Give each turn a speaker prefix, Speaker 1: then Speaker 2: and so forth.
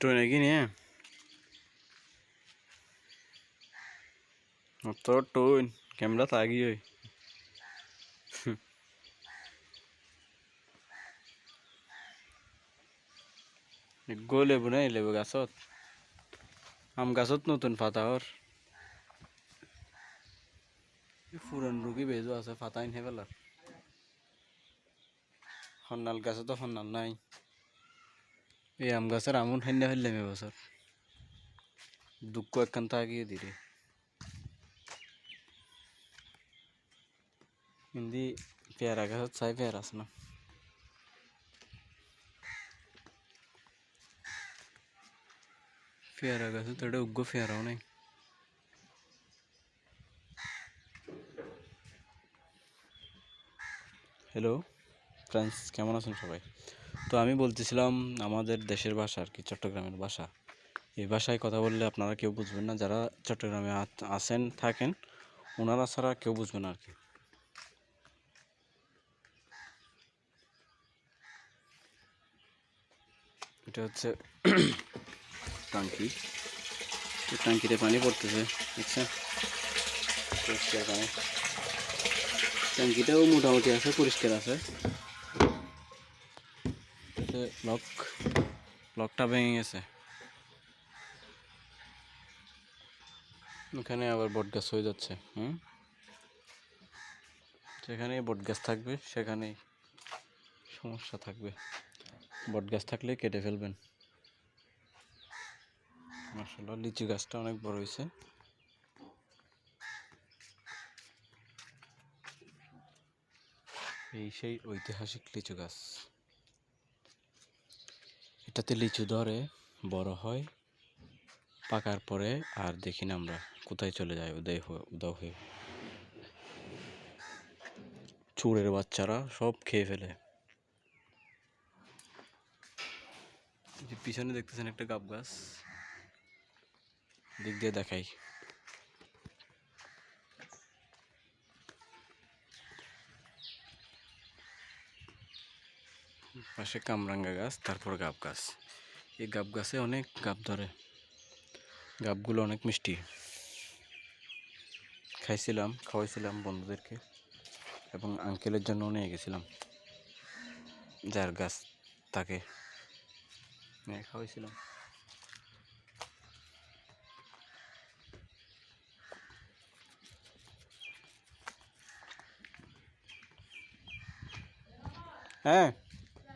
Speaker 1: ট্রেনে কি নিয়ে তো টুন ক্যামেরা তাগি ওই গো লেবু নাই লেবু গাছত আম গাছত নতুন পাতা ওর পুরান রুগী বেজো আছে পাতা ইনহে পেলার হন্নাল গাছে তো হন্নাল নাই এই আম গাছের আমন হাইনা ফেললাম এবছর দুঃখ একখান তাগিয়ে দিরে হিন্দি পেয়ারা গাছত চাই পেয়ারা আছে না পেয়ারা গাছে তো এটা উগ্র পেয়ারাও নেই হ্যালো ফ্রেন্ডস কেমন আছেন সবাই তো আমি বলতেছিলাম আমাদের দেশের ভাষা আর কি চট্টগ্রামের ভাষা এই ভাষায় কথা বললে আপনারা কেউ বুঝবেন না যারা চট্টগ্রামে আছেন থাকেন ওনারা ছাড়া কেউ বুঝবেন না আর কি এটা হচ্ছে টাঙ্কি টাঙ্কিতে পানি পড়তেছে দেখছেন পরিষ্কার পানি ট্যাঙ্কিটাও মোটামুটি আছে পরিষ্কার আছে লকটা ভেঙে গেছে এখানে আবার বট গাছ হয়ে যাচ্ছে যেখানে বট গাছ থাকবে সেখানেই সমস্যা থাকবে বট গাছ থাকলে কেটে ফেলবেন মাশাআল্লাহ লিচু গাছটা অনেক বড় হয়েছে এই সেই ঐতিহাসিক লিচু গাছ এটাতে লিচু ধরে বড় হয় পাকার পরে আর দেখি না আমরা কোথায় চলে যায় উদাও হয়ে চোরের বাচ্চারা সব খেয়ে ফেলে পিছনে দেখতেছেন একটা গাব গাছ দিক দিয়ে দেখাই পাশে কামরাঙ্গা গাছ তারপর গাব গাছ এই গাব গাছে অনেক গাব ধরে গাবগুলো অনেক মিষ্টি খাওয়াইছিলাম বন্ধুদেরকে এবং আঙ্কেলের জন্য নিয়ে গেছিলাম যার গাছ তাকে নিয়ে খাওয়াইছিলাম হ্যাঁ